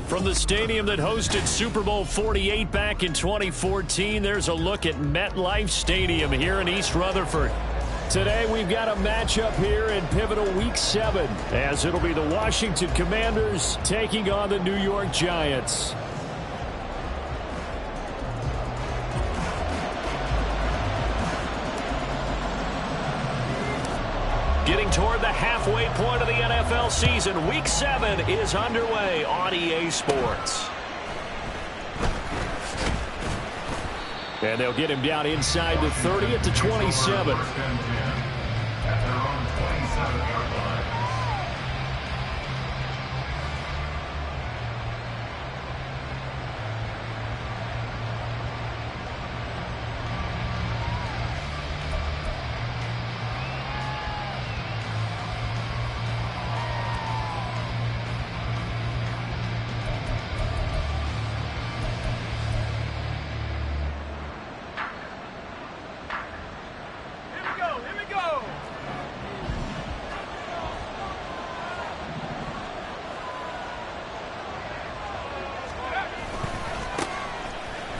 From the stadium that hosted Super Bowl 48 back in 2014, there's a look at MetLife Stadium here in East Rutherford. Today we've got a matchup here in pivotal Week 7, as it'll be the Washington Commanders taking on the New York Giants. Getting toward the halfway point of the NFL season, Week 7 is underway on EA Sports. And they'll get him down inside the 30 at the 27.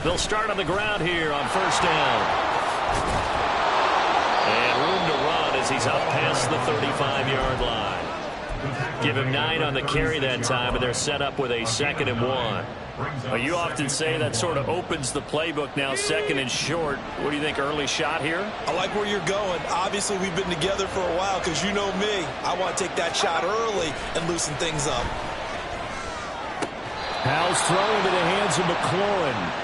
They'll start on the ground here on first down. And room to run as he's up past the 35-yard line. Give him 9 on the carry that time, and they're set up with a 2nd and 1. Well, you often say that sort of opens the playbook now, 2nd and short. What do you think, early shot here? I like where you're going. Obviously, we've been together for a while because you know me. I want to take that shot early and loosen things up. Howell's throw into the hands of McLaurin.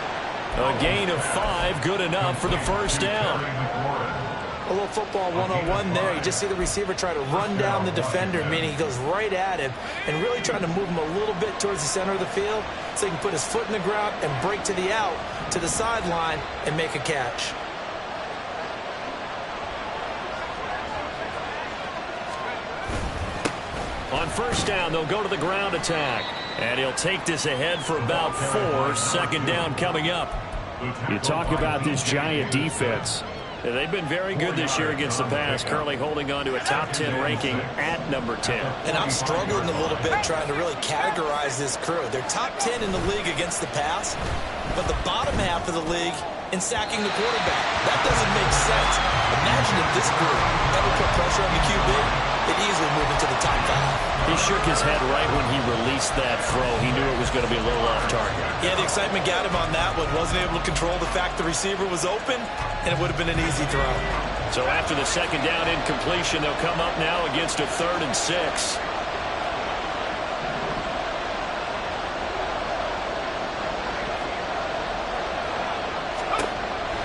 A gain of 5, good enough for the first down. A little football 101 there. You just see the receiver try to run down the defender, meaning he goes right at him and really trying to move him a little bit towards the center of the field so he can put his foot in the ground and break to the out, to the sideline, and make a catch. On first down, they'll go to the ground attack. And he'll take this ahead for about 4. 2nd down coming up. You talk about this Giant defense. They've been very good this year against the pass, currently holding on to a top 10 ranking at number 10. And I'm struggling a little bit trying to really categorize this crew. They're top 10 in the league against the pass, but the bottom half of the league in sacking the quarterback. That doesn't make sense. Imagine if this group ever put pressure on the QB, they'd easily move into the top 5. He shook his head right when he released that throw. He knew it was going to be a little off target. Yeah, the excitement got him on that one. Wasn't able to control the fact the receiver was open, and it would have been an easy throw. So after the 2nd down incompletion, they'll come up now against a 3rd and 6.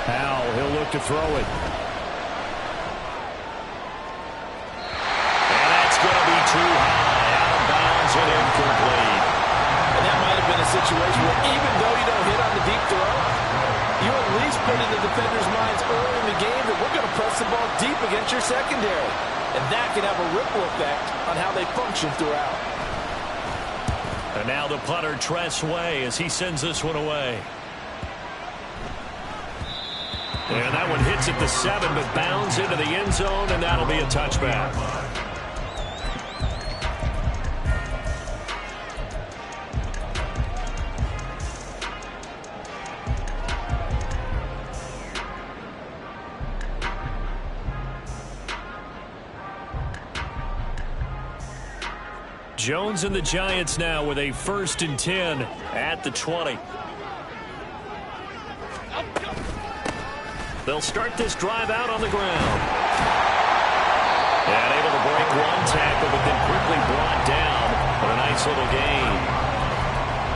Howell, he'll look to throw it. And that's going to be too high. Out of bounds and incomplete. And that might have been a situation where even though you don't hit on the deep throw, you at least put in the defenders' minds early in the game that we're going to press the ball deep against your secondary. And that can have a ripple effect on how they function throughout. And now the punter, Tress Way, as he sends this one away. And that one hits at the 7, but bounds into the end zone, and that'll be a touchback. Jones and the Giants now with a 1st and 10 at the 20. They'll start this drive out on the ground. And able to break one tackle, but then quickly brought down for a nice little gain.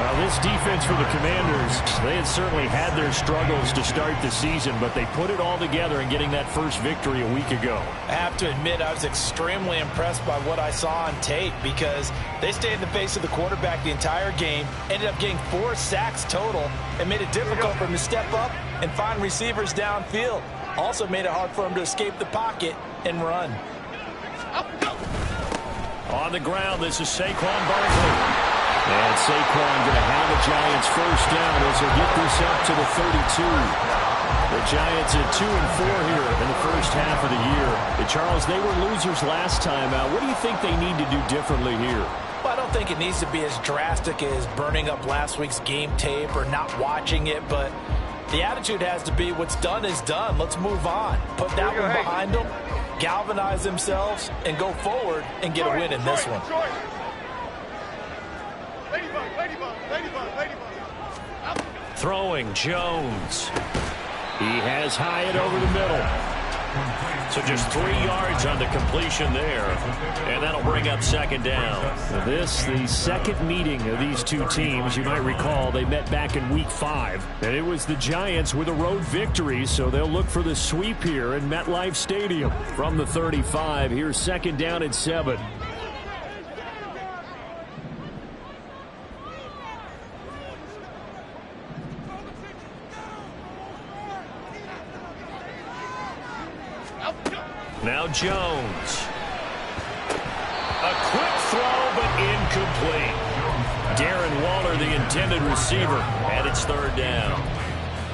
Well, this defense for the Commanders, they had certainly had their struggles to start the season, but they put it all together in getting that first victory a week ago. I have to admit, I was extremely impressed by what I saw on tape because they stayed in the face of the quarterback the entire game, ended up getting 4 sacks total, and made it difficult for him to step up and find receivers downfield. Also made it hard for him to escape the pocket and run. On the ground, this is Saquon Barkley. And Saquon going to have the Giants first down as they get this up to the 32. The Giants at 2-4 here in the first half of the year. And Charles, they were losers last time out. What do you think they need to do differently here? Well, I don't think it needs to be as drastic as burning up last week's game tape or not watching it, but the attitude has to be what's done is done. Let's move on. Put that one behind them, galvanize themselves, and go forward and get a win in this one. Throwing Jones. He has Hyatt over the middle. So just 3 yards on the completion there. And that'll bring up second down. This, the second meeting of these two teams. You might recall they met back in week 5. And it was the Giants with a road victory, so they'll look for the sweep here in MetLife Stadium. From the 35, here's second down and 7. Now Jones. A quick throw, but incomplete. Darren Waller, the intended receiver, and it's third down.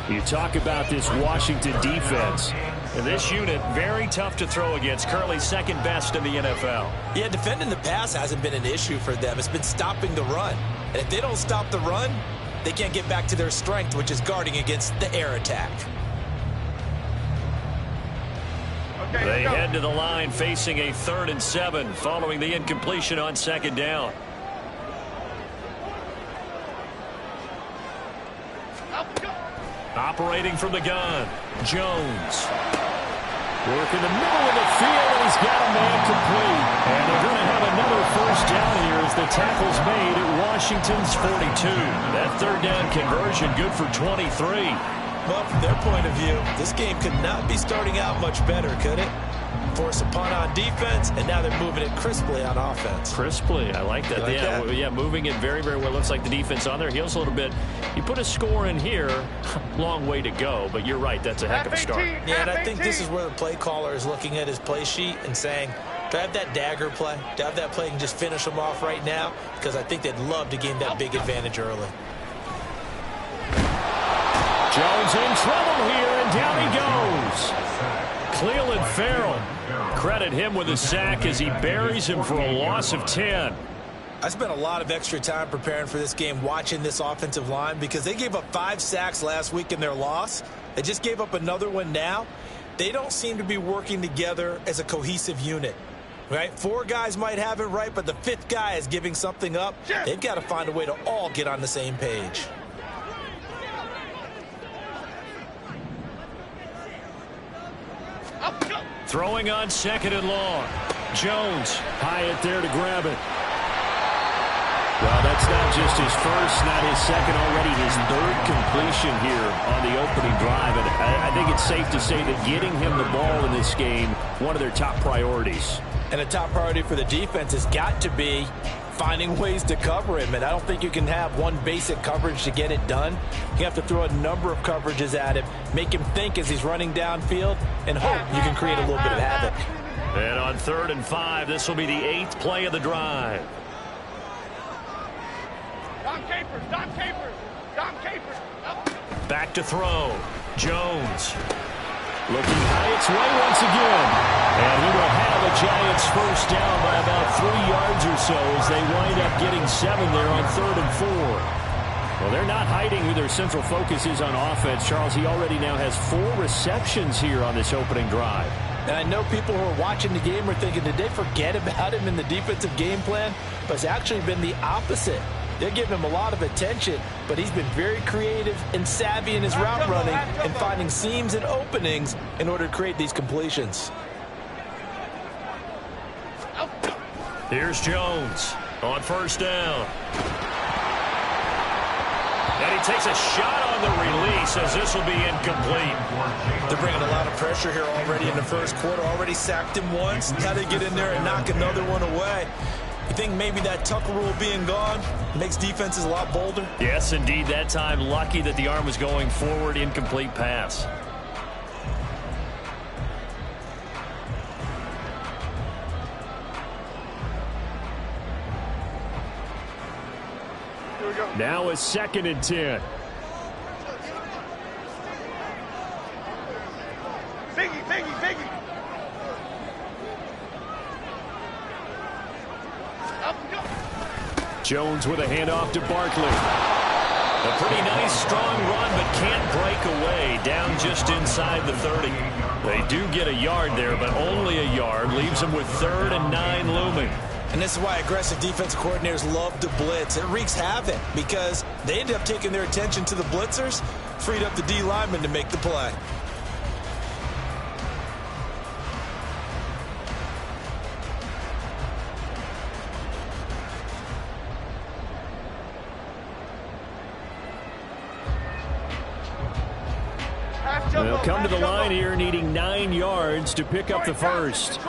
You talk about this Washington defense. And this unit, very tough to throw against. Currently second best in the NFL. Yeah, defending the pass hasn't been an issue for them. It's been stopping the run. And if they don't stop the run, they can't get back to their strength, which is guarding against the air attack. They head to the line facing a 3rd and 7 following the incompletion on second down. Operating from the gun, Jones. Work in the middle of the field, and he's got a man complete. And they're going to have another first down here as the tackle's made at Washington's 42. That third down conversion good for 23. Well, from their point of view, this game could not be starting out much better, could it? Force a punt on defense, and now they're moving it crisply on offense. Crisply, I like that. Yeah, moving it very, very well. Looks like the defense on their heels a little bit. You put a score in here, long way to go, but you're right, that's a heck of a start. Yeah, and I think this is where the play caller is looking at his play sheet and saying, do I have that dagger play? Do I have that play and just finish them off right now? Because I think they'd love to gain that big advantage early. Jones in trouble here, and down he goes. Clelin Ferrell, credit him with a sack as he buries him for a loss of 10. I spent a lot of extra time preparing for this game watching this offensive line because they gave up 5 sacks last week in their loss. They just gave up another one now. They don't seem to be working together as a cohesive unit. Right? 4 guys might have it right, but the 5th guy is giving something up. They've got to find a way to all get on the same page. Throwing on second and long. Jones, Hyatt there to grab it. Well, that's not just his first, not his second, already his 3rd completion here on the opening drive. And I think it's safe to say that getting him the ball in this game, one of their top priorities. And a top priority for the defense has got to be finding ways to cover him. And I don't think you can have one basic coverage to get it done. You have to throw a number of coverages at him, make him think as he's running downfield, and hope you can create a little bit of havoc. And on 3rd and 5, this will be the 8th play of the drive. Dom Capers. Back to throw. Jones. Looking Hyatt's way once again. And he will have a Giants first down by about 3 yards or so as they wind up getting 7 there on 3rd and 4. Well, they're not hiding who their central focus is on offense. Charles, he already now has 4 receptions here on this opening drive. And I know people who are watching the game are thinking, did they forget about him in the defensive game plan? But it's actually been the opposite. They're giving him a lot of attention, but he's been very creative and savvy in his route running and finding seams and openings in order to create these completions. Here's Jones on first down. And he takes a shot on the release as this will be incomplete. They're bringing a lot of pressure here already in the first quarter. Already sacked him once. Now they get in there and knock another one away. You think maybe that Tucker rule being gone makes defenses a lot bolder? Yes, indeed. That time, lucky that the arm was going forward. Incomplete pass. Now a 2nd and 10. Biggie. Jones with a handoff to Barkley. A pretty nice, strong run, but can't break away. Down just inside the 30. They do get a yard there, but only a yard. Leaves them with 3rd and 9 looming. And this is why aggressive defensive coordinators love to blitz. It wreaks havoc because they end up taking their attention to the blitzers, freed up the D lineman to make the play. They'll come to the line here needing 9 yards to pick up the first.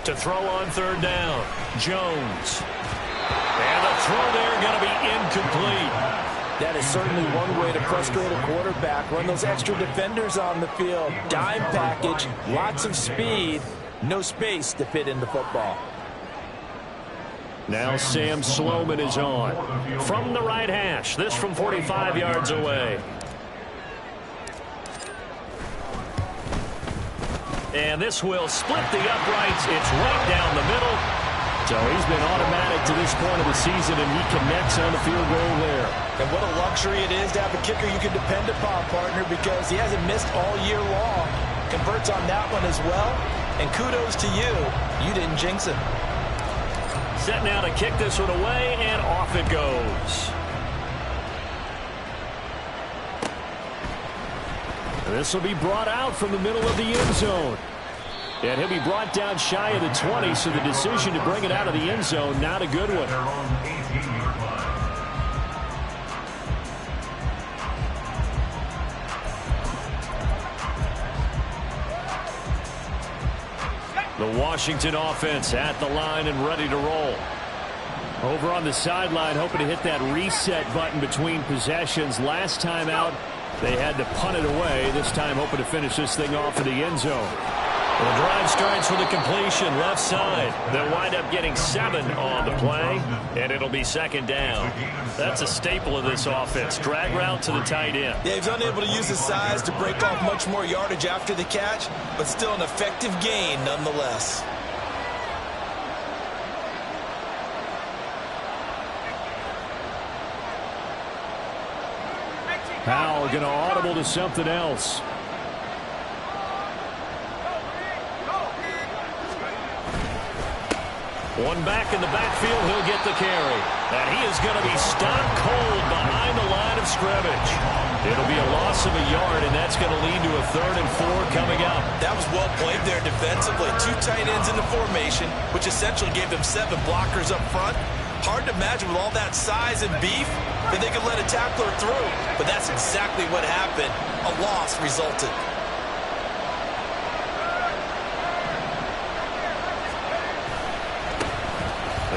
To throw on 3rd down, Jones. And the throw there going to be incomplete. That is certainly one way to frustrate a quarterback. Run those extra defenders on the field. Dime package, lots of speed, no space to fit into football. Now Sam Sloman is on. From the right hash, this from 45 yards away. And this will split the uprights. It's right down the middle. So he's been automatic to this point of the season, and he connects on the field goal there. And what a luxury it is to have a kicker you can depend upon, partner, because he hasn't missed all year long. Converts on that one as well. And kudos to you. You didn't jinx him. Set now to kick this one away, and off it goes. And this will be brought out from the middle of the end zone. And he'll be brought down shy of the 20, so the decision to bring it out of the end zone, not a good one. The Washington offense at the line and ready to roll. Over on the sideline, hoping to hit that reset button between possessions. Last time out, they had to punt it away. This time hoping to finish this thing off in the end zone. The drive starts with a completion left side. They'll wind up getting 7 on the play, and it'll be 2nd down. That's a staple of this offense. Drag route to the tight end. Yeah, he's unable to use his size to break off much more yardage after the catch, but still an effective gain nonetheless. Powell going to audible to something else. One back in the backfield, he'll get the carry. And he is going to be stone cold behind the line of scrimmage. It'll be a loss of a yard, and that's going to lead to a 3rd and 4 coming up. That was well played there defensively. 2 tight ends in the formation, which essentially gave them 7 blockers up front. Hard to imagine with all that size and beef that they could let a tackler through. But that's exactly what happened. A loss resulted.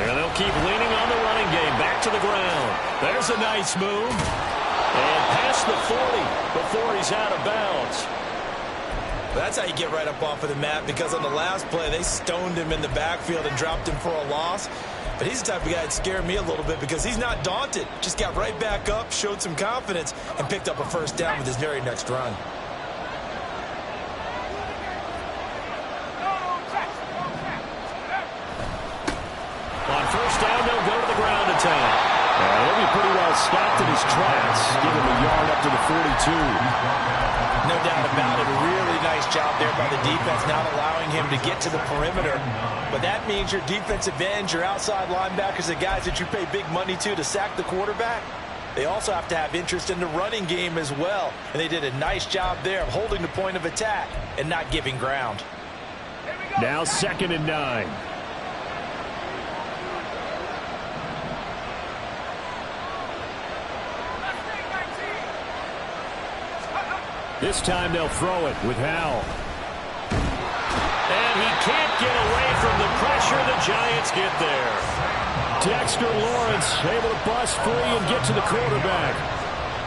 And they'll keep leaning on the running game. Back to the ground. There's a nice move. And past the 40 before he's out of bounds. That's how you get right up off of the mat, because on the last play, they stoned him in the backfield and dropped him for a loss. But he's the type of guy that scared me a little bit because he's not daunted. Just got right back up, showed some confidence, and picked up a 1st down with his very next run. On 1st down, they'll go to the ground attack. He'll be pretty well stopped in his tracks. Give him a yard up to the 42. No doubt about it. A really nice job there by the defense, not allowing him to get to the perimeter. But that means your defensive ends, your outside linebackers, the guys that you pay big money to sack the quarterback, They also have to have interest in the running game as well. And they did a nice job there of holding the point of attack and not giving ground. Now 2nd and 9. This time they'll throw it with Howell. And he can't get away from the pressure. The Giants get there. Dexter Lawrence able to bust free and get to the quarterback.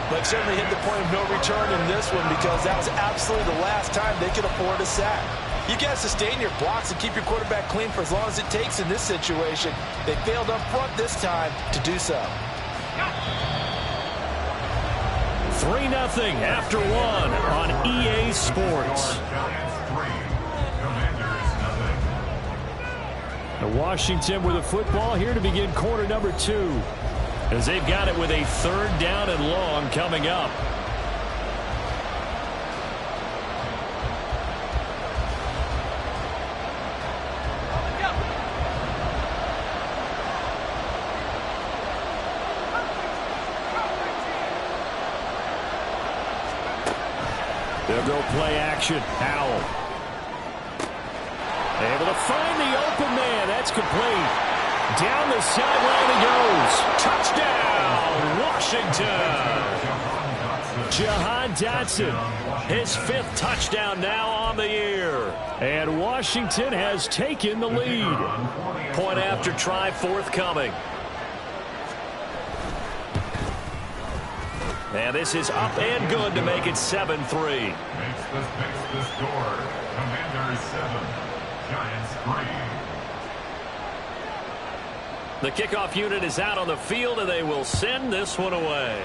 But certainly hit the point of no return in this one because that was absolutely the last time they could afford a sack. You got to sustain your blocks and keep your quarterback clean for as long as it takes in this situation. They failed up front this time to do so. 3-0 after 1 on EA Sports. Washington with the football here to begin quarter number 2. As they've got it with a 3rd down and long coming up. They'll go play action. Howell. Able to find the open man. That's complete. Down the sideline he goes. Touchdown, Washington. Jahan Dotson, his 5th touchdown now on the year. And Washington has taken the lead. Point after try forthcoming. And this is up and good to make it 7-3. Makes the score. Commanders 7, Giants 3. The kickoff unit is out on the field, and they will send this one away.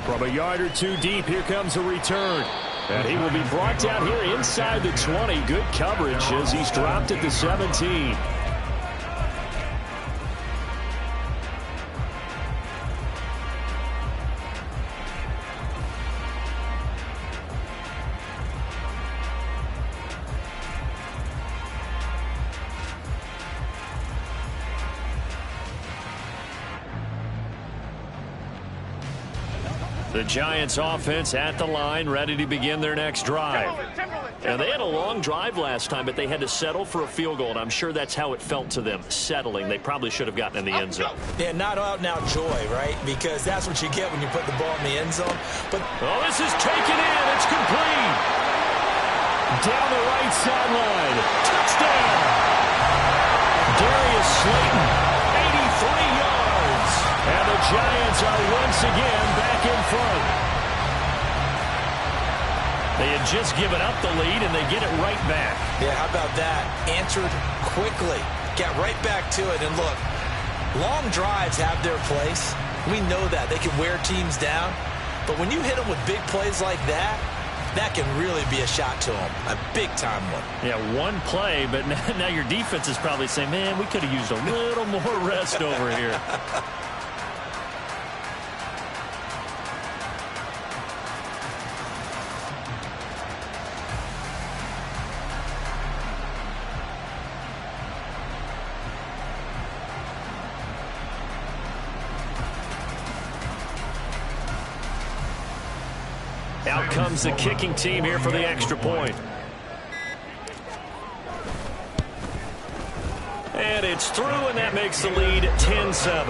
From a yard or 2 deep, here comes a return. And he will be brought down here inside the 20. Good coverage as he's dropped at the 17. The Giants offense at the line, ready to begin their next drive. And they had a long drive last time, but they had to settle for a field goal, and I'm sure that's how it felt to them, settling. They probably should have gotten in the end zone. Yeah, not out now joy, right? Because that's what you get when you put the ball in the end zone. But oh, this is taken in. It's complete. Down the right sideline. Touchdown. Darius Slayton, 83 yards. And the Giants are once again back in front. They had just given up the lead, and they get it right back. Yeah, how about that? Answered quickly. Got right back to it. And look, long drives have their place. We know that. They can wear teams down. But when you hit them with big plays like that, that can really be a shot to them. A big-time one. Yeah, one play, but now your defense is probably saying, man, we could have used a little more rest over here. Out comes the kicking team here for the extra point. And it's through, and that makes the lead 10-7.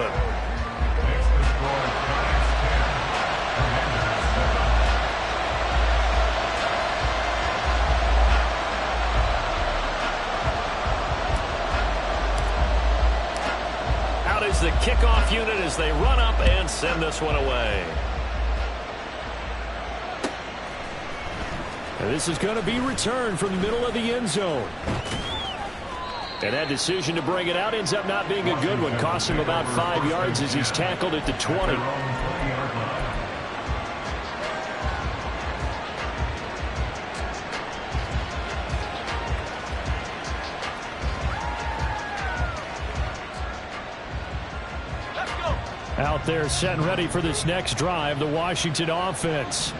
Out is the kickoff unit as they run up and send this one away. And this is going to be returned from the middle of the end zone. And that decision to bring it out ends up not being a good one. Costs him about 5 yards as he's tackled at the 20. Out there set and ready for this next drive, the Washington offense.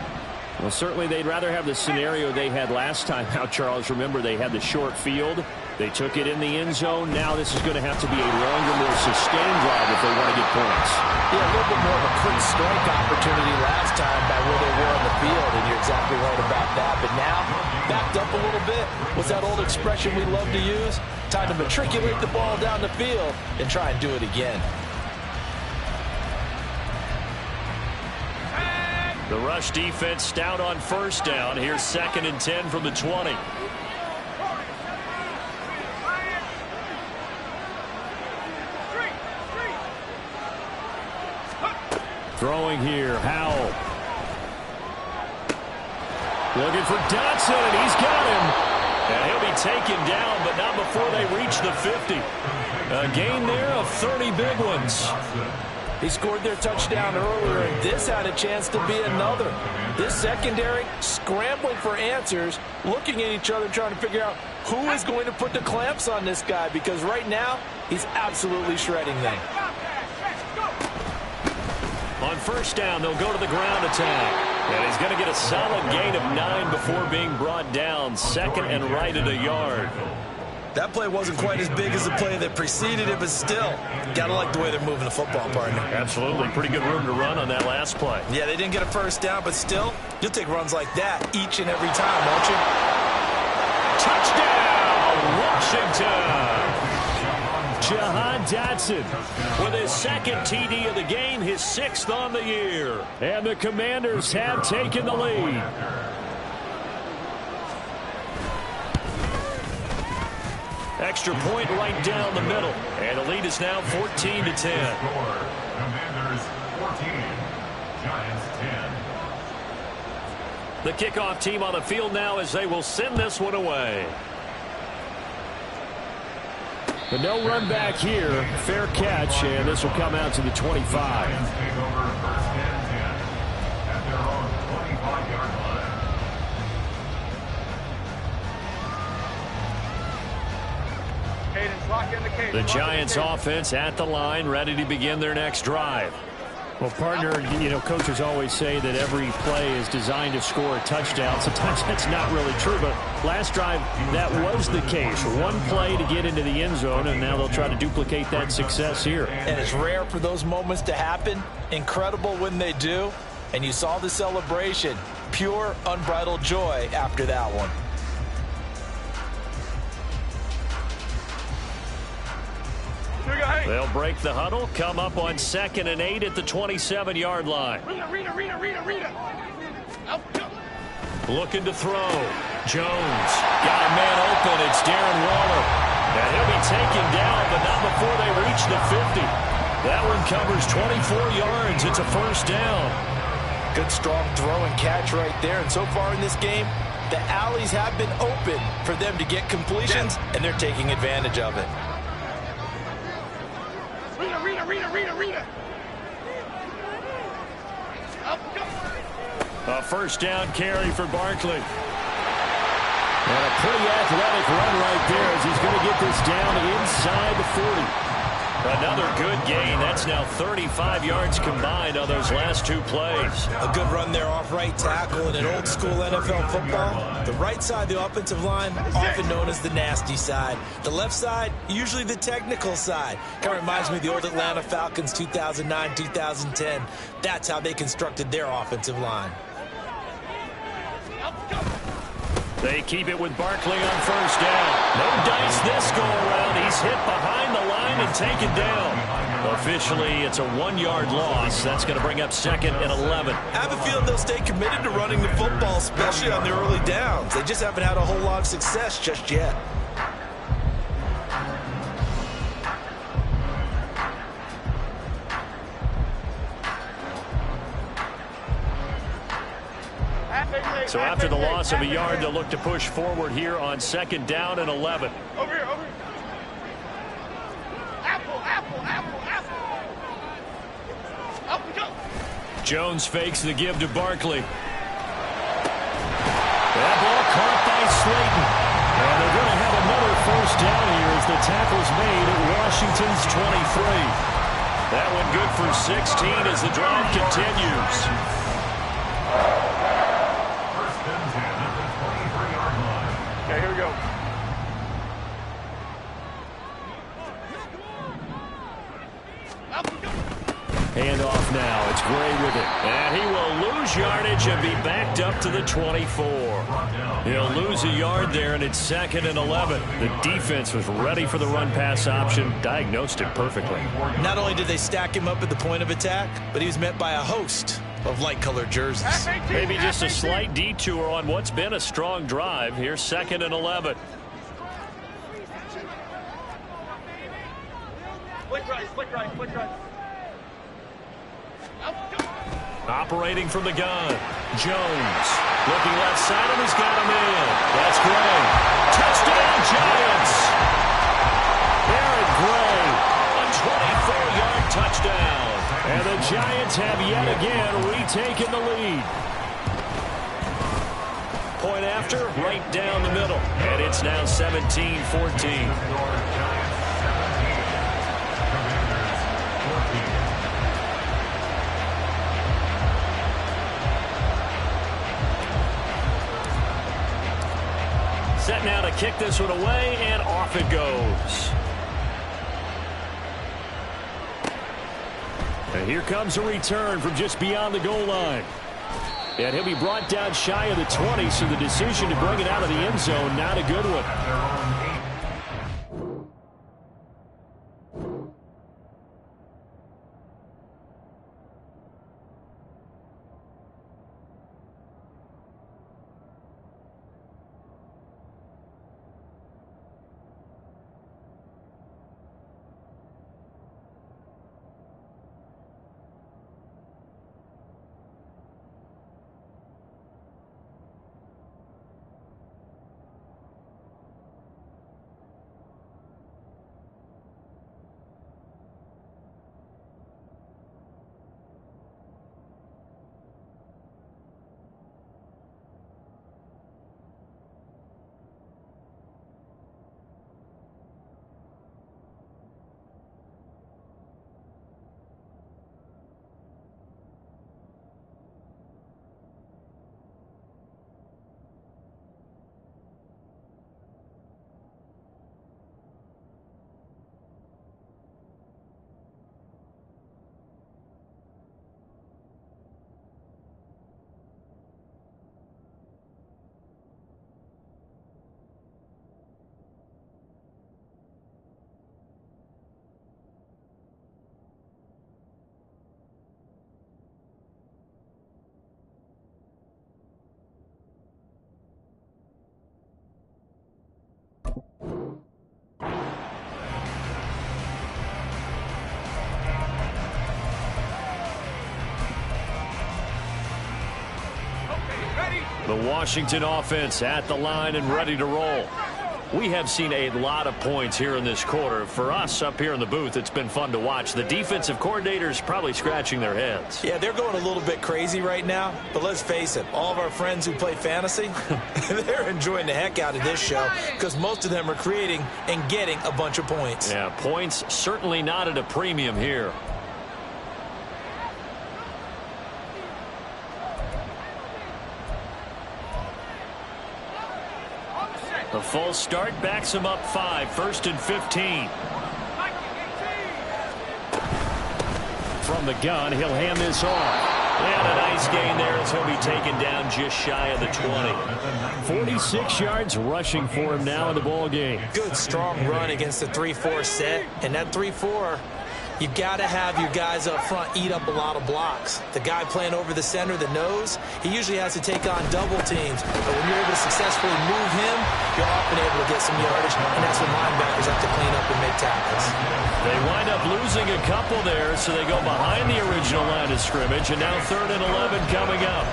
Well, certainly they'd rather have the scenario they had last time out, Charles. Remember, they had the short field. They took it in the end zone. Now this is going to have to be a longer, more sustained drive if they want to get points. Yeah, a little bit more of a quick strike opportunity last time by where they were on the field, and you're exactly right about that. But now, backed up a little bit. What's that old expression we love to use? Time to matriculate the ball down the field and try and do it again. The rush defense stout on first down. Here's 2nd and 10 from the 20. Throwing here, Howell. Looking for Dotson, and he's got him. And he'll be taken down, but not before they reach the 50. A gain there of 30 big ones. He scored their touchdown earlier, and this had a chance to be another. This secondary scrambling for answers, looking at each other, trying to figure out who is going to put the clamps on this guy, because right now, he's absolutely shredding them. On first down, they'll go to the ground attack. And he's going to get a solid gain of 9 before being brought down. 2nd and right at a yard. That play wasn't quite as big as the play that preceded it, but still, gotta like the way they're moving the football, partner. Absolutely. Pretty good room to run on that last play. Yeah, they didn't get a first down, but still, you'll take runs like that each and every time, won't you? Touchdown, Washington! Jahan Dotson with his 2nd TD of the game, his 6th on the year. And the Commanders have taken the lead. Extra point right down the middle. And the lead is now 14-10. Commanders 14, Giants 10. The kickoff team on the field now as they will send this one away. But no run back here. Fair catch, and this will come out to the 25. Giants take over 1st and 10 at their own 25-yard line. Cadence, lock in the cadence. The Giants offense at the line, ready to begin their next drive. Well, partner, you know, coaches always say that every play is designed to score a touchdown. Sometimes that's not really true, but last drive, that was the case. One play to get into the end zone, and now they'll try to duplicate that success here. And it's rare for those moments to happen. Incredible when they do. And you saw the celebration. Pure, unbridled joy after that one. They'll break the huddle, come up on 2nd and 8 at the 27-yard line. Rita. Looking to throw. Jones got a man open. It's Darren Waller. And he'll be taken down, but not before they reach the 50. That one covers 24 yards. It's a first down. Good, strong throw and catch right there. And so far in this game, the alleys have been open for them to get completions, and they're taking advantage of it. Rita. A first down carry for Barkley. And a pretty athletic run right there as he's going to get this down inside the 40. Another good gain. That's now 35 yards combined on those last 2 plays. A good run there off right tackle in an old school NFL football. The right side of the offensive line, often known as the nasty side. The left side, usually the technical side. Kind of reminds me of the old Atlanta Falcons 2009, 2010. That's how they constructed their offensive line. They keep it with Barkley on first down. No dice this go around. He's hit behind the line and taken down. Officially, it's a 1-yard loss. That's going to bring up 2nd and 11. I have a feeling they'll stay committed to running the football, especially on the early downs. They just haven't had a whole lot of success just yet. So after the loss of a yard, they'll look to push forward here on 2nd down and 11. Over here. Apple. Jones fakes the give to Barkley. That ball caught by Slayton. And they're going to have another first down here as the tackle's made at Washington's 23. That one good for 16 as the drive continues. Okay, here we go. Handoff now. It's Gray with it. And he will lose yardage and be backed up to the 24. He'll lose a yard there, and it's 2nd and 11. The defense was ready for the run-pass option, diagnosed it perfectly. Not only did they stack him up at the point of attack, but he was met by a host of light-colored jerseys. Maybe just a slight detour on what's been a strong drive. Here's 2nd and 11. Flick right. Operating from the gun. Jones. Looking left side, and he's got him in. That's Gray. Touchdown, Giants. Aaron Gray. A 24-yard touchdown. And the Giants have yet again retaken the lead. Point after, right down the middle. And it's now 17-14. Set now to kick this one away, and off it goes. And here comes a return from just beyond the goal line. And he'll be brought down shy of the 20, so the decision to bring it out of the end zone, not a good one. The Washington offense at the line and ready to roll. We have seen a lot of points here in this quarter. For us up here in the booth, it's been fun to watch. The defensive coordinators probably scratching their heads. Yeah, they're going a little bit crazy right now. But let's face it, all of our friends who play fantasy, they're enjoying the heck out of this show because most of them are creating and getting a bunch of points. Yeah, points certainly not at a premium here. The full start backs him up 5, 1st and 15. From the gun, he'll hand this off. And a nice gain there as he'll be taken down just shy of the 20. 46 yards rushing for him now in the ball game. Good, strong run against the 3-4 set. And that 3-4, you've got to have your guys up front eat up a lot of blocks. The guy playing over the center, the nose, he usually has to take on double teams. But when you're able to successfully move him, you're often able to get some yardage. And that's when linebackers have to clean up and make tackles. They wind up losing a couple there, so they go behind the original line of scrimmage. And now 3rd and 11 coming up.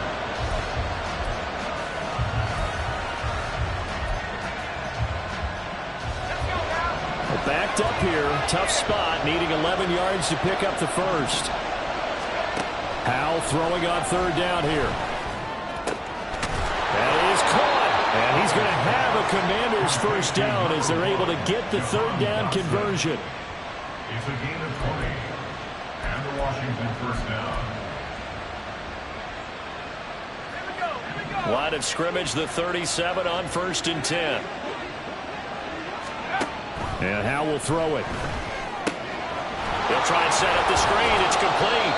Backed up here, tough spot, needing 11 yards to pick up the first. Howell throwing on 3rd down here. That is caught, and he's going to have a Commanders first down as they're able to get the 3rd down conversion. It's a gain of 20, and the Washington first down. Line of scrimmage, the 37 on 1st and 10. And Howell will throw it. He'll try and set up the screen. It's complete.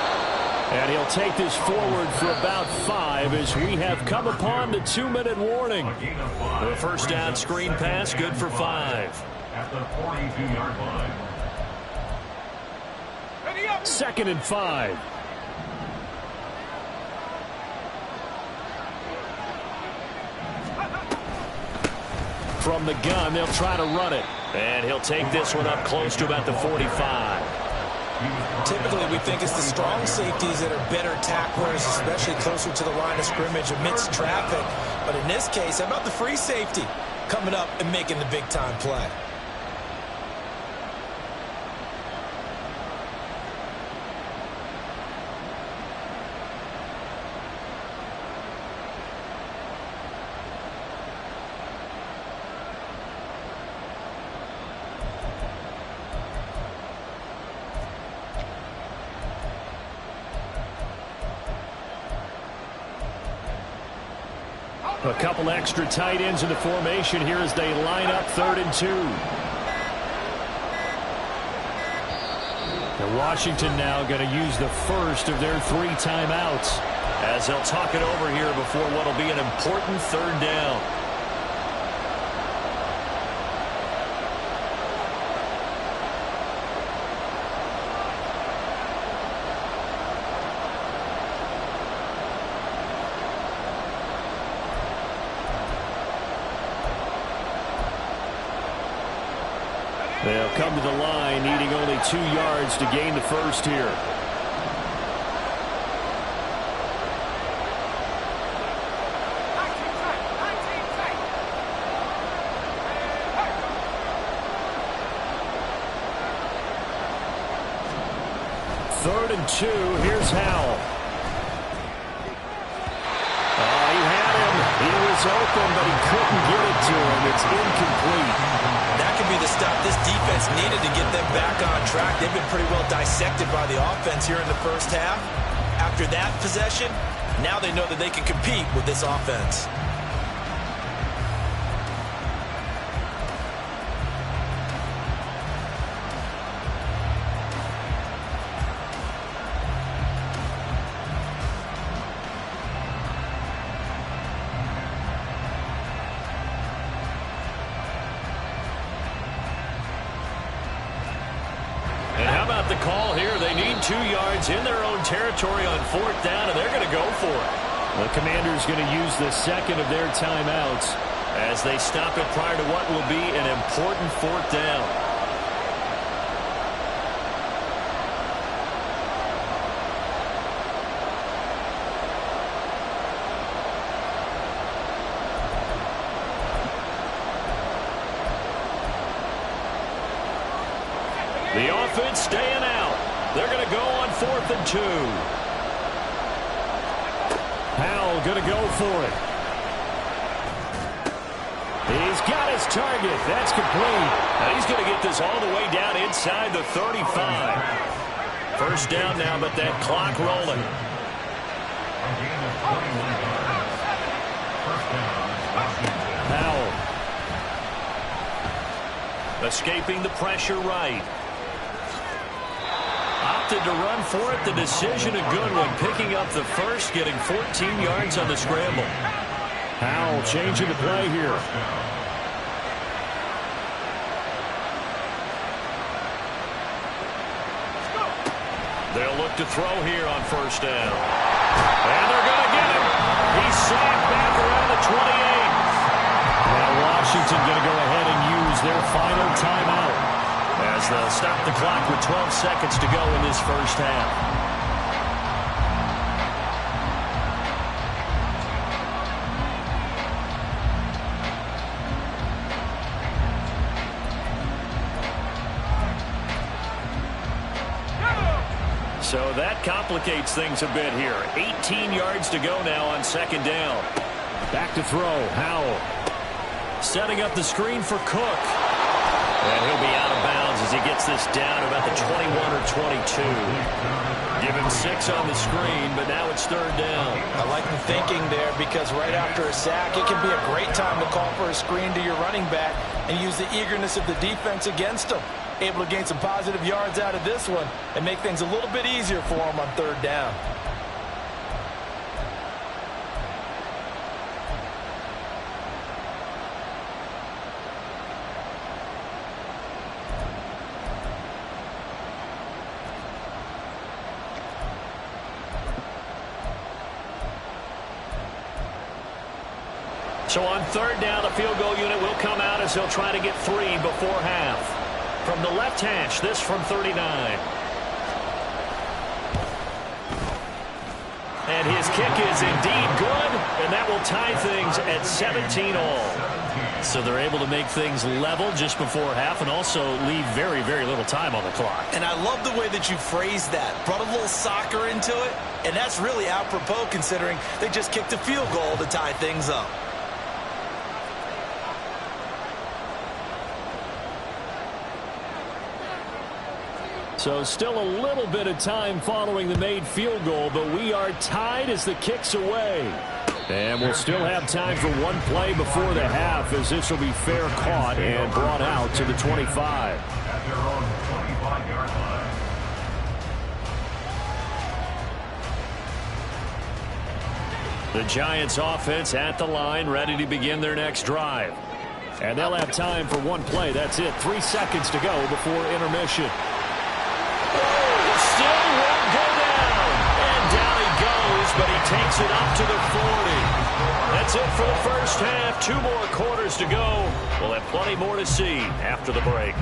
And he'll take this forward for about 5 as we have come upon the 2-minute warning. The first down screen pass, good for 5. At the 42-yard line. 2nd and 5. From the gun, they'll try to run it. And he'll take this one up close to about the 45. Typically, we think it's the strong safeties that are better tacklers, especially closer to the line of scrimmage amidst traffic. But in this case, how about the free safety coming up and making the big-time play? A couple extra tight ends in the formation here as they line up 3rd and 2. And Washington now going to use the first of their 3 timeouts as they'll talk it over here before what will be an important 3rd down. They'll come to the line, needing only 2 yards to gain the first here. Third and 2, here's Howell. Oh, he had him. He was open, but he couldn't get it to him. It's incomplete. That could be the stop this defense needed to get them back on track. They've been pretty well dissected by the offense here in the first half. After that possession, now they know that they can compete with this offense. The call here, they need 2 yards in their own territory on 4th down, and they're going to go for it. The Commanders going to use the second of their timeouts as they stop it prior to what will be an important 4th down. The offense staying out. They're going to go on 4th and 2. Howell going to go for it. He's got his target. That's complete. Now he's going to get this all the way down inside the 35. First down now, but that clock rolling. Howell. Escaping the pressure right. Opted to run for it. The decision a good one. Picking up the first, getting 14 yards on the scramble. Howell changing the play here. They'll look to throw here on first down. And they're going to get him. He's sacked back around the 28. Now Washington going to go ahead and use their final timeout as they'll stop the clock with 12 seconds to go in this first half. So that complicates things a bit here. 18 yards to go now on second down. Back to throw, Howell. Setting up the screen for Cook. And he'll be out of bounds as he he gets this down about the 21 or 22. Give him 6 on the screen, but now it's 3rd down. I like the thinking there because right after a sack, it can be a great time to call for a screen to your running back and use the eagerness of the defense against him. Able to gain some positive yards out of this one and make things a little bit easier for him on 3rd down. So on 3rd down, the field goal unit will come out as they'll try to get 3 before half. From the left hash, this from 39. And his kick is indeed good, and that will tie things at 17 all. So they're able to make things level just before half and also leave very, very little time on the clock. And I love the way that you phrased that. Brought a little soccer into it, and that's really apropos considering they just kicked a field goal to tie things up. So still a little bit of time following the made field goal, but we are tied as the kick's away. And we'll still have time for one play before the half as this will be fair caught and brought out to the 25. At their own 25-yard line. The Giants offense at the line, ready to begin their next drive. And they'll have time for one play. That's it. 3 seconds to go before intermission. Still won't go down. And down he goes, but he takes it up to the 40. That's it for the first half. 2 more quarters to go. We'll have plenty more to see after the break.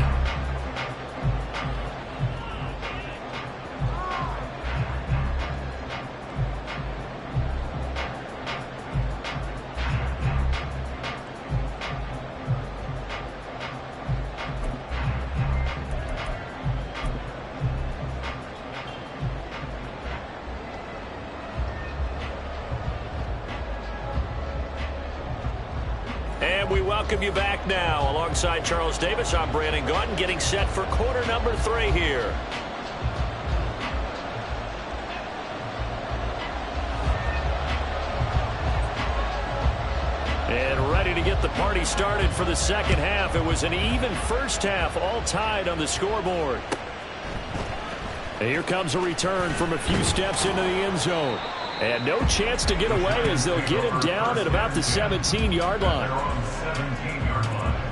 And we welcome you back now. Alongside Charles Davis, I'm Brandon Gaudin, getting set for quarter number 3 here. And ready to get the party started for the second half. It was an even first half, all tied on the scoreboard. And here comes a return from a few steps into the end zone. And no chance to get away as they'll get him down at about the 17-yard line. They're on 17-yard line.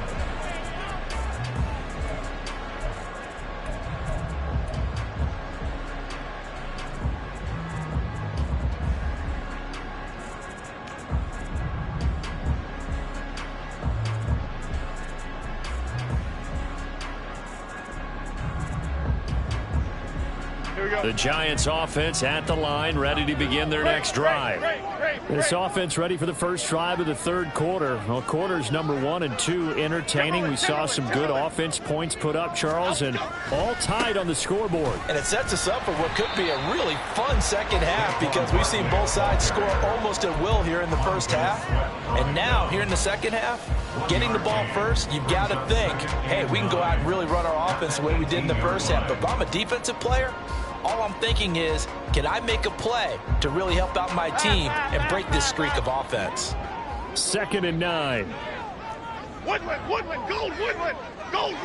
The Giants offense at the line, ready to begin their next drive. This offense ready for the first drive of the 3rd quarter. Well, quarters number 1 and 2 entertaining. We saw some good offense points put up, Charles, and all tied on the scoreboard. And it sets us up for what could be a really fun second half because we've seen both sides score almost at will here in the first half. And now, here in the second half, getting the ball first, you've got to think, hey, we can go out and really run our offense the way we did in the first half. But if I'm a defensive player, all I'm thinking is, can I make a play to really help out my team and break this streak of offense? 2nd and 9. Woodland, Gold, Woodland. They'll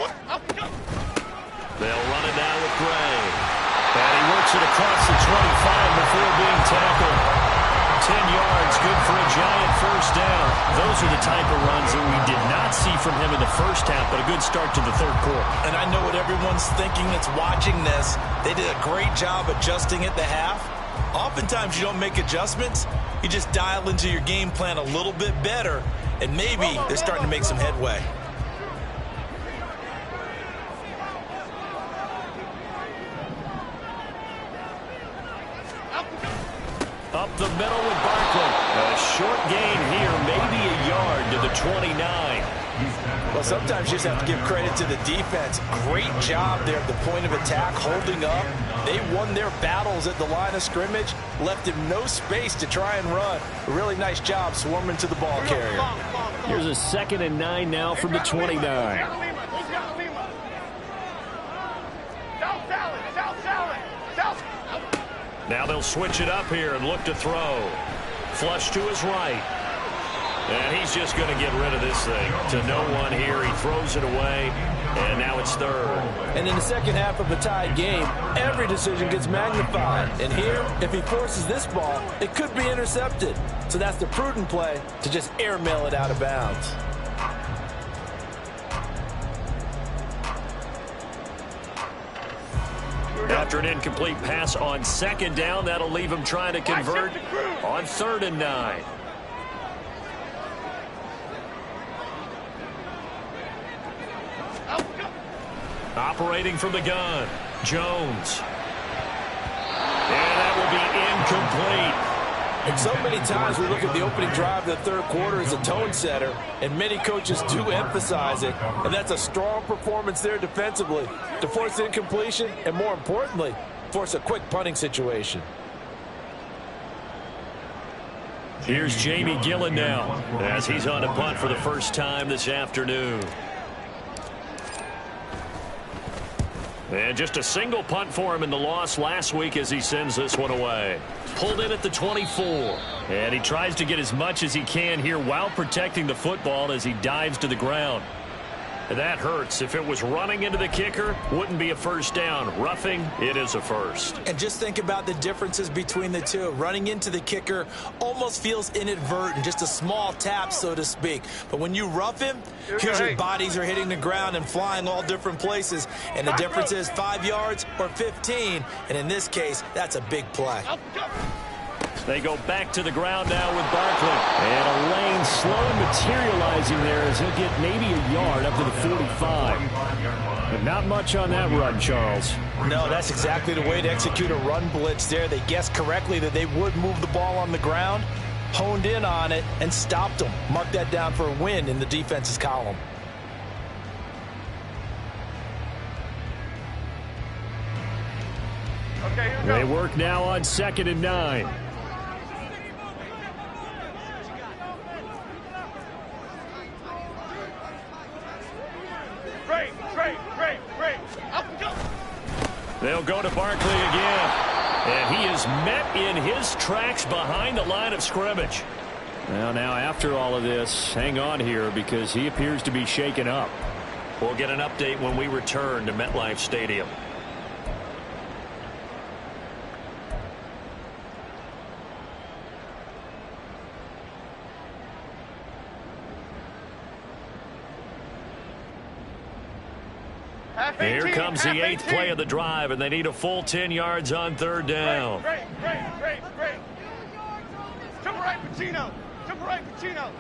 run it down with Gray. And he works it across the 25 before being tackled. 10 yards, good for a Giant first down. Those are the type of runs that we did not see from him in the first half, but a good start to the 3rd quarter. And I know what everyone's thinking that's watching this. They did a great job adjusting at the half. Oftentimes you don't make adjustments. You just dial into your game plan a little bit better, and maybe they're starting to make some headway. Up the middle with Barkley. A short gain here, maybe a yard to the 29. Well, sometimes you just have to give credit to the defense. Great job there at the point of attack, holding up. They won their battles at the line of scrimmage, left him no space to try and run. A really nice job swarming to the ball carrier. Here's a 2nd and 9 now from the 29. Now they'll switch it up here and look to throw. Flush to his right. And he's just going to get rid of this thing to no one here. He throws it away, and now it's third. And in the second half of a tied game, every decision gets magnified. And here, if he forces this ball, it could be intercepted. So that's the prudent play to just airmail it out of bounds. After an incomplete pass on second down, that'll leave him trying to convert on 3rd and 9. Operating from the gun, Jones. And that will be incomplete. And so many times we look at the opening drive of the third quarter as a tone setter, and many coaches do emphasize it, and that's a strong performance there defensively to force incompletion and, more importantly, force a quick punting situation. Here's Jamie Gillen now as he's on a punt for the first time this afternoon. And just a single punt for him in the loss last week as he sends this one away. Pulled in at the 24. And he tries to get as much as he can here while protecting the football as he dives to the ground. And that hurts. If it was running into the kicker, wouldn't be a first down. Roughing, it is a first. And just think about the differences between the two. Running into the kicker almost feels inadvertent, just a small tap, so to speak. But when you rough him, here's your bodies are hitting the ground and flying all different places. And the difference is 5 yards or 15. And in this case, that's a big play. They go back to the ground now with Barkley. And a lane slowly materializing there as he'll get maybe a yard up to the 45. But not much on that run, Charles. No, that's exactly the way to execute a run blitz there. They guessed correctly that they would move the ball on the ground, honed in on it, and stopped them. Mark that down for a win in the defense's column. Okay, here we go. They work now on 2nd and 9. Great. Up and go. They'll go to Barkley again. And he is met in his tracks behind the line of scrimmage. Well, now after all of this, hang on here because he appears to be shaken up. We'll get an update when we return to MetLife Stadium. Here comes the 8th play of the drive, and they need a full 10 yards on 3rd down. Great. To the right, Pacino.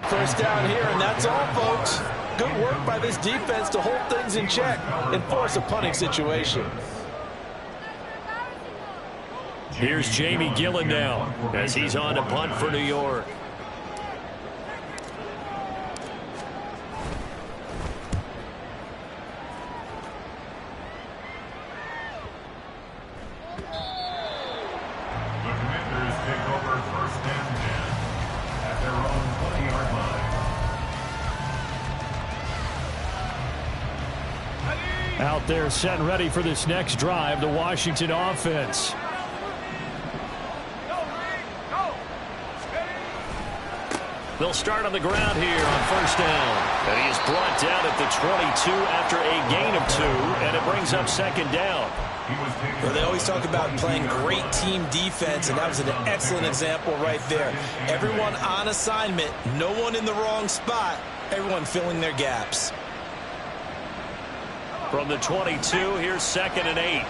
First down here, and that's all, folks. Good work by this defense to hold things in check and force a punting situation. Here's Jamie Gillen now as he's on to punt for New York. Out there set and ready for this next drive, the Washington offense. They'll start on the ground here on 1st down. And he is brought down at the 22 after a gain of 2, and it brings up 2nd down. Well, they always talk about playing great team defense, and that was an excellent example right there. Everyone on assignment, no one in the wrong spot, everyone filling their gaps. From the 22, here's 2nd and 8.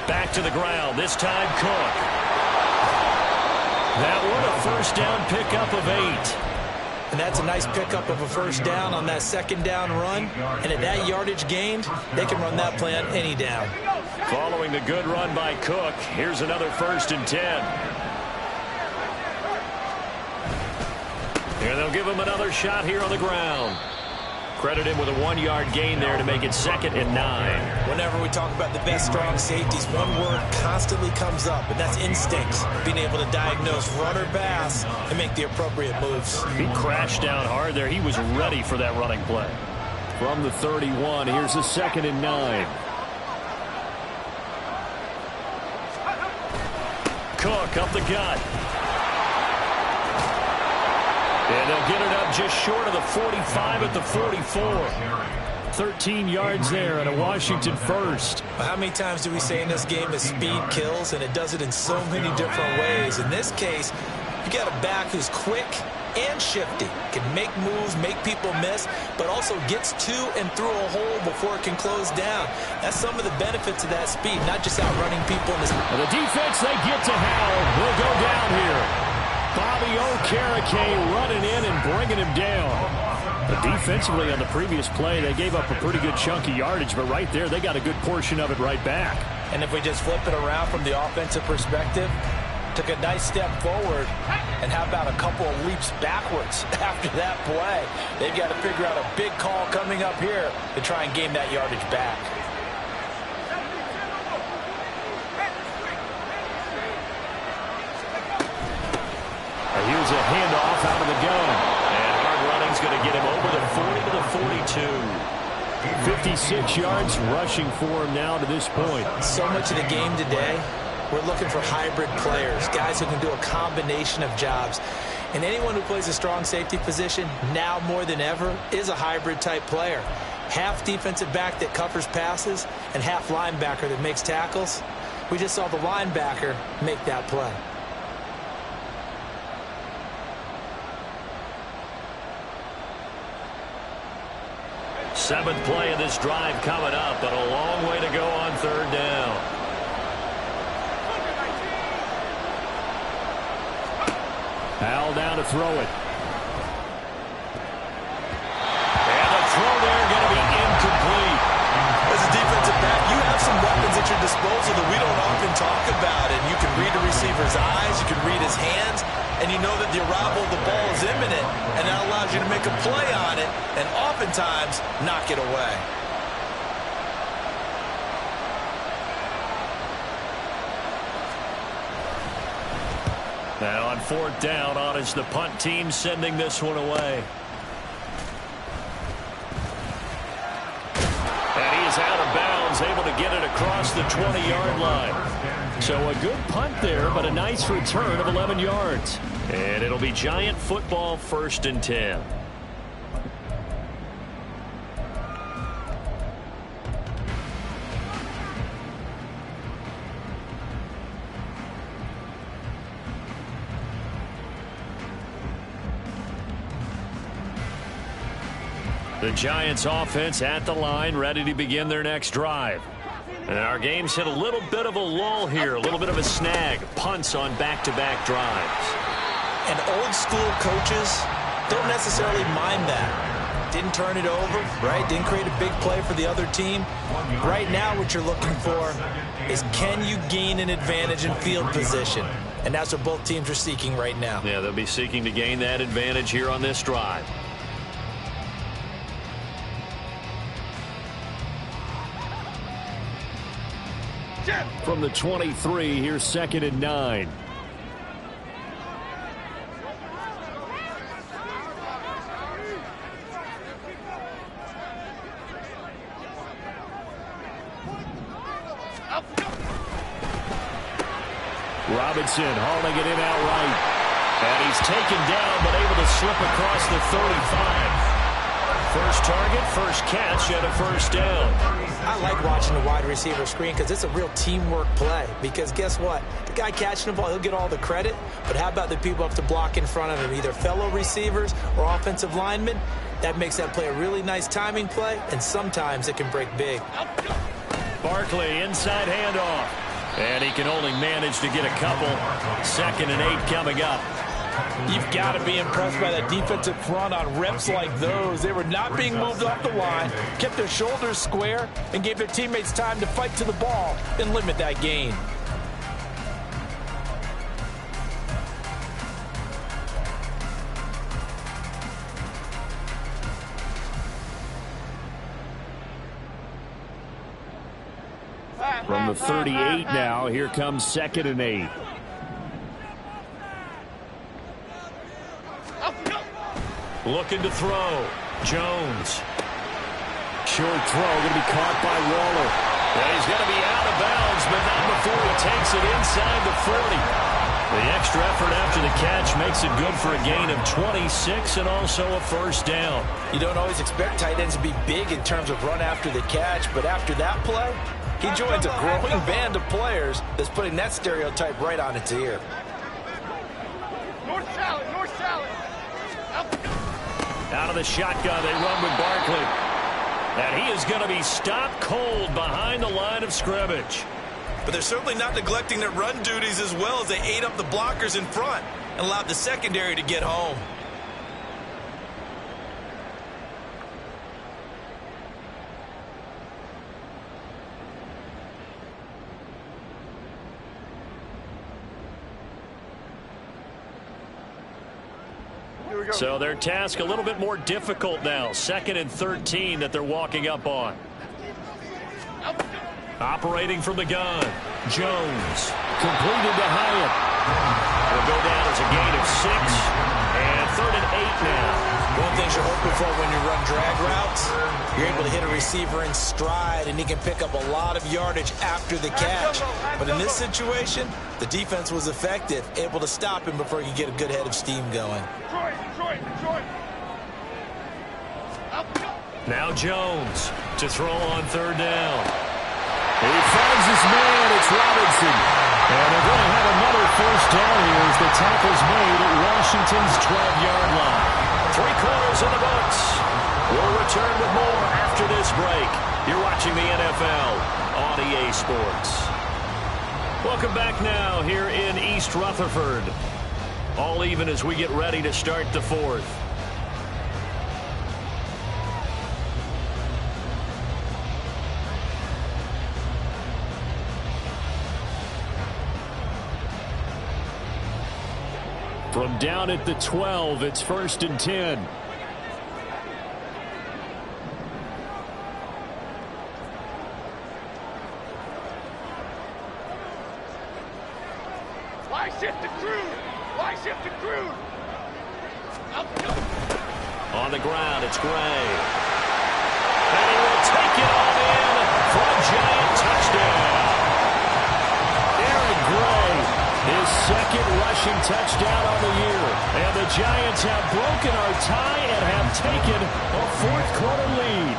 Back to the ground, this time Cook. That one a first down pickup of 8. And that's a nice pickup of a first down on that 2nd down run. And at that yardage gained, they can run that play on any down. Following the good run by Cook, here's another 1st and 10. And they'll give him another shot here on the ground. Credit him with a 1-yard gain there to make it 2nd and 9. Whenever we talk about the best strong safeties, one word constantly comes up, and that's instincts. Being able to diagnose run or pass and make the appropriate moves. He crashed down hard there. He was ready for that running play. From the 31, here's a 2nd and 9. Cook up the gut. And they'll get it up just short of the 45 at the 44. 13 yards there and a Washington first. How many times do we say in this game that speed kills, and it does it in so many different ways? In this case, you got a back who's quick and shifty, can make moves, make people miss, but also gets to and through a hole before it can close down. That's some of the benefits of that speed, not just outrunning people in this. And the defense, they get to Howell. Will go down here. Bobby Okereke running in and bringing him down. But defensively on the previous play, they gave up a pretty good chunk of yardage, but right there, they got a good portion of it right back. And if we just flip it around from the offensive perspective, took a nice step forward, and how about a couple of leaps backwards after that play? They've got to figure out a big call coming up here to try and gain that yardage back. Here's a handoff out of the gun. And hard running's going to get him over the 40 to the 42. 56 yards rushing for him now to this point. So much of the game today, we're looking for hybrid players, guys who can do a combination of jobs. And anyone who plays a strong safety position, now more than ever, is a hybrid type player. Half defensive back that covers passes and half linebacker that makes tackles. We just saw the linebacker make that play. Seventh play of this drive coming up, but a long way to go on 3rd down. Howell down to throw it. And the throw there going to be incomplete. As a defensive back, you have some weapons at your disposal that we don't often talk about. And you can read a receiver's eyes, you can read his hands, and you know that the arrival of the ball is imminent, and that allows you to make a play on it and oftentimes knock it away. Now on 4th down, on is the punt team sending this one away. And he is out of bounds, able to get it across the 20-yard line. So a good punt there, but a nice return of 11 yards. And it'll be Giant football, 1st and 10. The Giants offense at the line, ready to begin their next drive. And our game's hit a little bit of a lull here, a little bit of a snag. Punts on back-to-back drives. And old school coaches don't necessarily mind that. Didn't turn it over, right? Didn't create a big play for the other team. Right now what you're looking for is, can you gain an advantage in field position? And that's what both teams are seeking right now. Yeah, they'll be seeking to gain that advantage here on this drive. From the 23, here's 2nd and 9. Robinson hauling it in outright. And he's taken down, but able to slip across the 35. First target, first catch, and a 1st down. I like watching the wide receiver screen because it's a real teamwork play. Because guess what? The guy catching the ball, he'll get all the credit. But how about the people have to block in front of him, either fellow receivers or offensive linemen? That makes that play a really nice timing play, and sometimes it can break big. Barkley, inside handoff. And he can only manage to get a couple. 2nd and 8 coming up. You've got to be impressed by that defensive front on reps like those. They were not being moved off the line, kept their shoulders square, and gave their teammates time to fight to the ball and limit that gain. From the 38 now, here comes 2nd and 8. Looking to throw. Jones. short throw. Going to be caught by Waller. And he's going to be out of bounds, but not before he takes it inside the 40. The extra effort after the catch makes it good for a gain of 26 and also a first down. You don't always expect tight ends to be big in terms of run after the catch, but after that play, he joins a growing band of players that's putting that stereotype right on its ear. North salad, north salad. Out of the shotgun, they run with Barkley. And he is going to be stopped cold behind the line of scrimmage. But they're certainly not neglecting their run duties as well as they ate up the blockers in front and allowed the secondary to get home. So their task a little bit more difficult now. 2nd and 13 that they're walking up on. Operating from the gun. Jones. Completed to Hyatt. Will go down as a gain of 6. And 3rd and 8 now. One thing you're hoping for when you run drag routes, you're able to hit a receiver in stride, and he can pick up a lot of yardage after the catch. But in this situation, the defense was effective, able to stop him before he could get a good head of steam going. Detroit. Now Jones to throw on 3rd down. He finds his man. It's Robinson. And they're going to have another first down here as the tackle's made at Washington's 12-yard line. 3 quarters in the books. We'll return with more after this break. You're watching the NFL on EA Sports. Welcome back now here in East Rutherford. All even as we get ready to start the 4th. From down at the 12, it's 1st and 10. Why shift the crew? On the ground, it's Gray. And he will take it all in for a Giant touchdown. Aaron Gray, his 2nd rushing touchdown on the year. And the Giants have broken our tie and have taken a 4th quarter lead.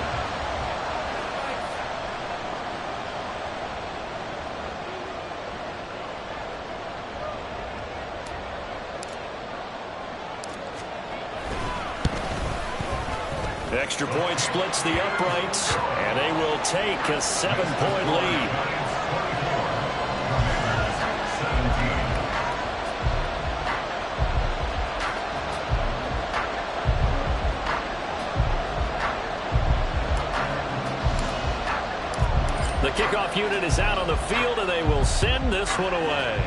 Extra point splits the uprights, and they will take a 7-point lead. The kickoff unit is out on the field, and they will send this one away.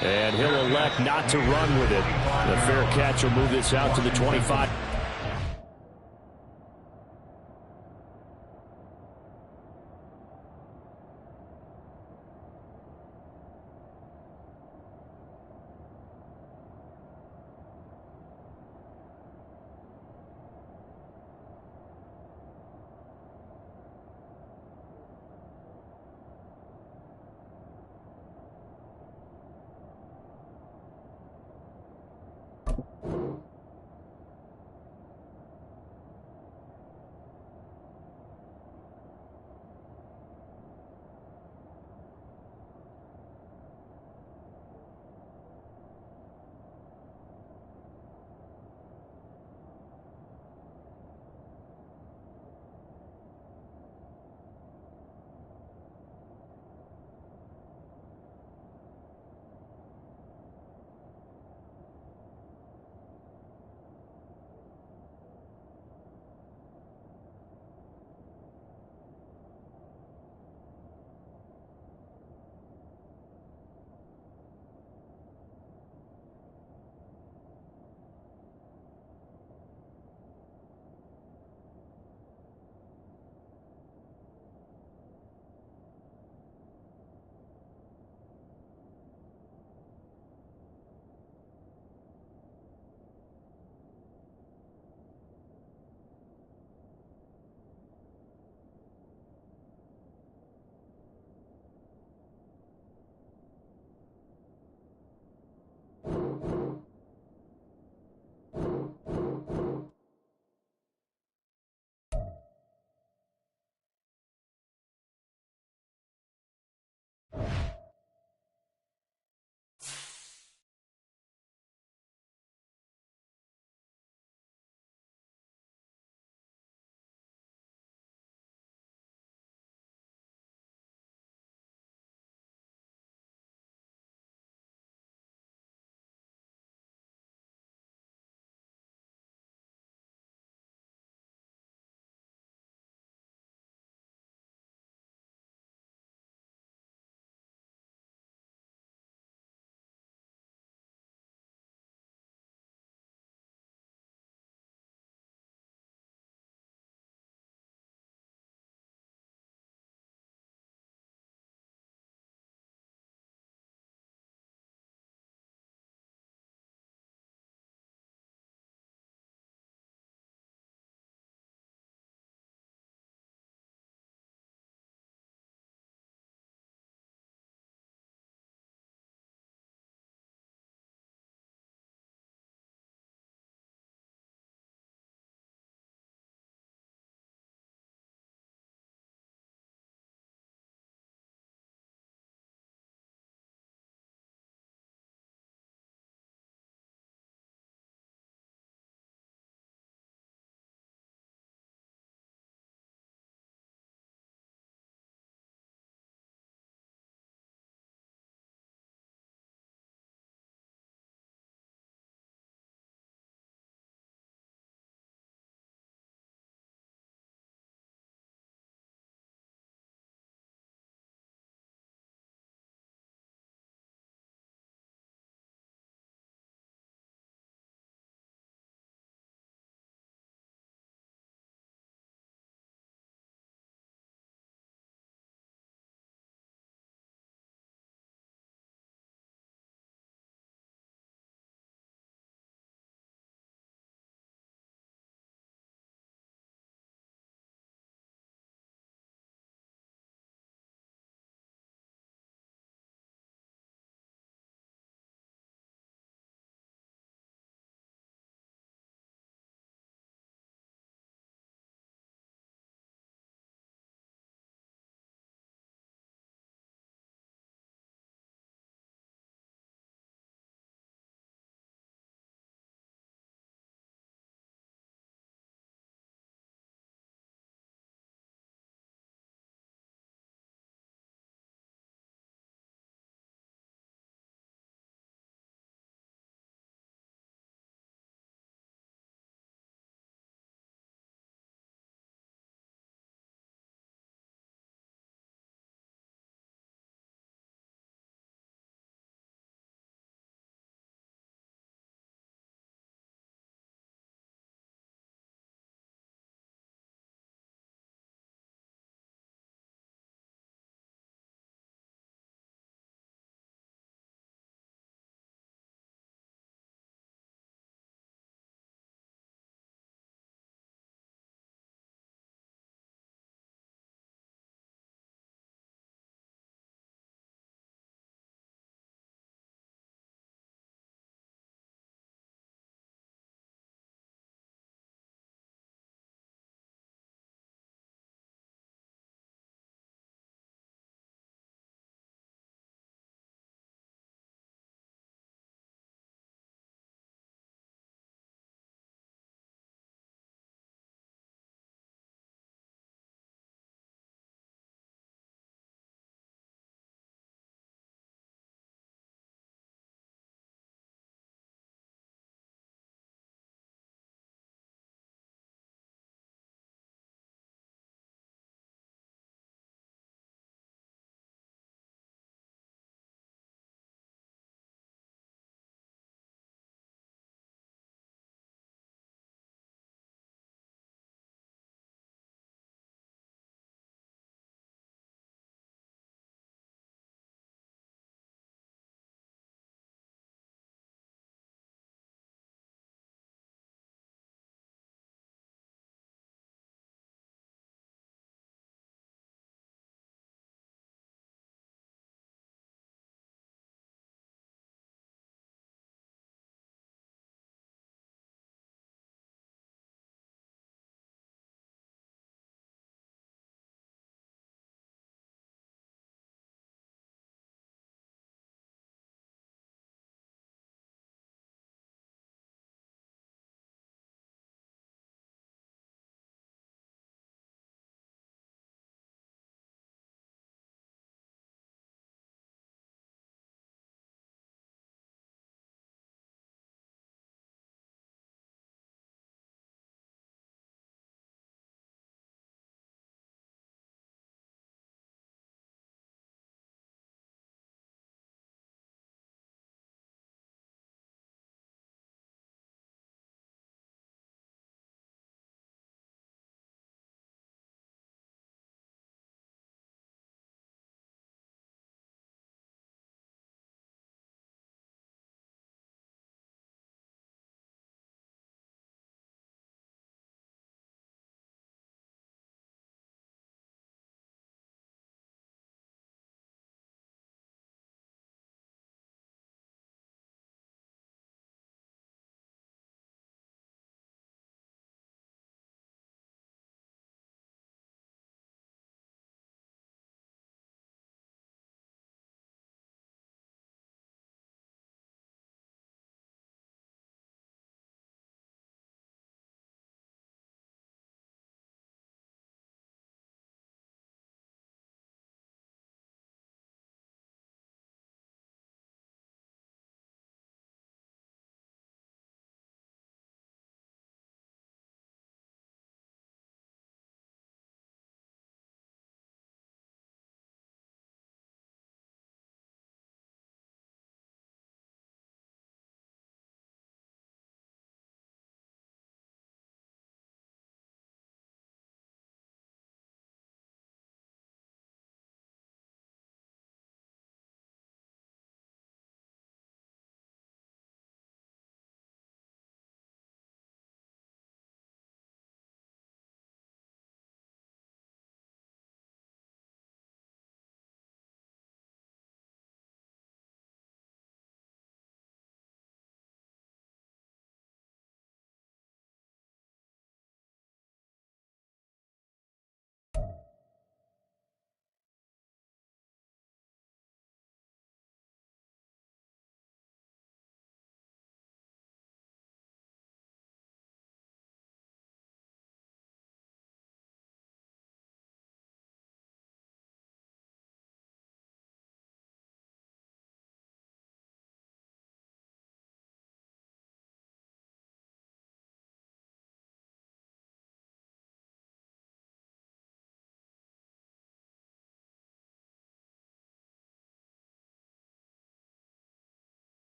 And he'll elect not to run with it. The fair catch will move this out to the 25.